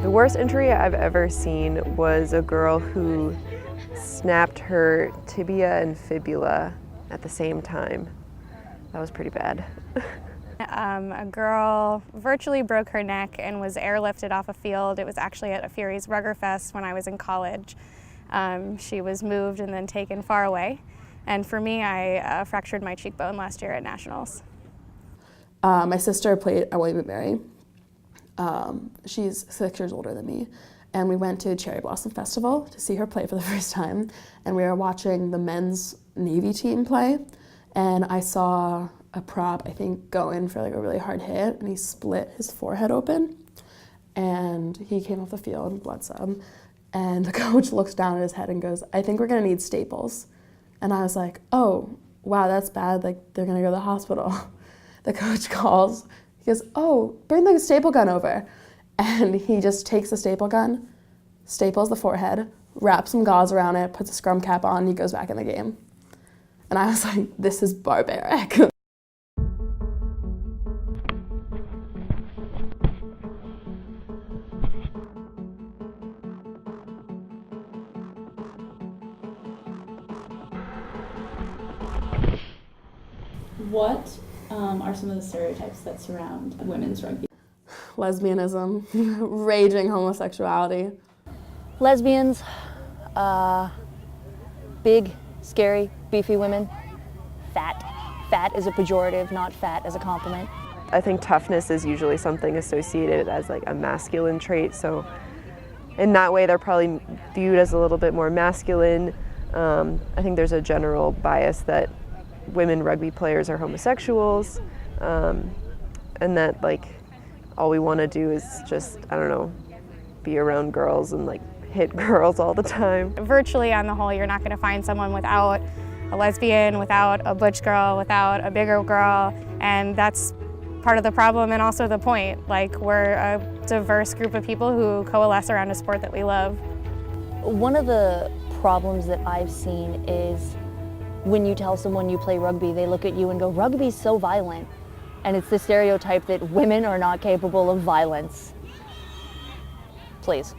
The worst injury I've ever seen was a girl who snapped her tibia and fibula at the same time. That was pretty bad. A girl virtually broke her neck and was airlifted off a field. It was actually at a Furies Rugby when I was in college. She was moved and then taken far away. And for me, I fractured my cheekbone last year at Nationals. My sister played at William & Mary. She's 6 years older than me. And we went to Cherry Blossom Festival to see her play for the first time. And we were watching the men's Navy team play. And I saw a prop, I think, go in for like a really hard hit, and he split his forehead open. And he came off the field and bled some. And the coach looks down at his head and goes, "I think we're gonna need staples." And I was like, "Oh, wow, that's bad. Like, they're gonna go to the hospital." The coach calls. He goes, "Oh, bring the staple gun over." And he just takes the staple gun, staples the forehead, wraps some gauze around it, puts a scrum cap on, and he goes back in the game. And I was like, this is barbaric. What are some of the stereotypes that surround women's rugby? Lesbianism, raging homosexuality. Lesbians, big, scary, beefy women. Fat. Fat is a pejorative, not fat as a compliment. I think toughness is usually something associated as like a masculine trait, so in that way they're probably viewed as a little bit more masculine. I think there's a general bias that women rugby players are homosexuals, and that like all we want to do is just, I don't know, be around girls and like hit girls all the time. Virtually on the whole, you're not going to find someone without a lesbian, without a butch girl, without a bigger girl, and that's part of the problem and also the point. Like, we're a diverse group of people who coalesce around a sport that we love. One of the problems that I've seen is when you tell someone you play rugby, they look at you and go, "Rugby's so violent." And it's the stereotype that women are not capable of violence. Please.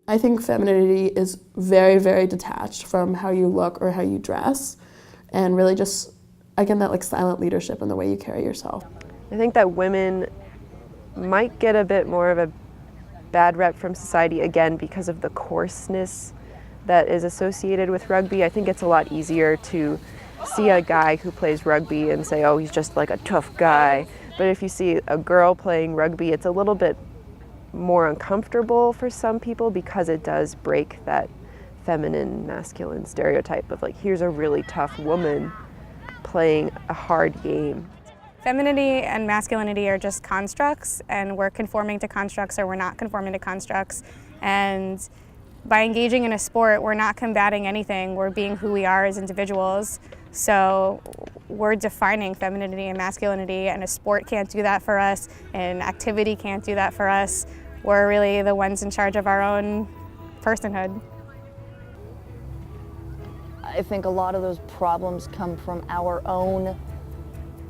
I think femininity is very, very detached from how you look or how you dress, and really just, again, that like silent leadership in the way you carry yourself. I think that women might get a bit more of a bad rep from society, again, because of the coarseness that is associated with rugby. I think it's a lot easier to see a guy who plays rugby and say, "Oh, he's just like a tough guy." But if you see a girl playing rugby, it's a little bit more uncomfortable for some people because it does break that feminine, masculine stereotype of like, here's a really tough woman playing a hard game. Femininity and masculinity are just constructs, and we're conforming to constructs or we're not conforming to constructs. And by engaging in a sport, we're not combating anything. We're being who we are as individuals. So we're defining femininity and masculinity, and a sport can't do that for us, and activity can't do that for us. We're really the ones in charge of our own personhood. I think a lot of those problems come from our own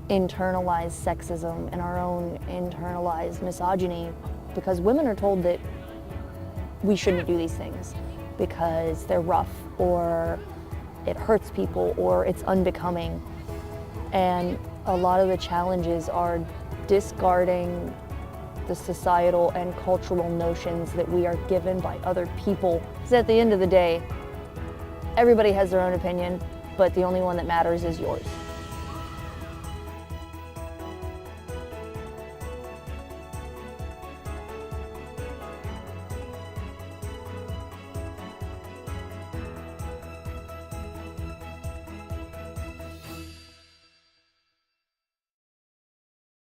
internalized sexism and our own internalized misogyny, because women are told that we shouldn't do these things because they're rough or it hurts people or it's unbecoming. And a lot of the challenges are discarding the societal and cultural notions that we are given by other people. Because at the end of the day, everybody has their own opinion, but the only one that matters is yours.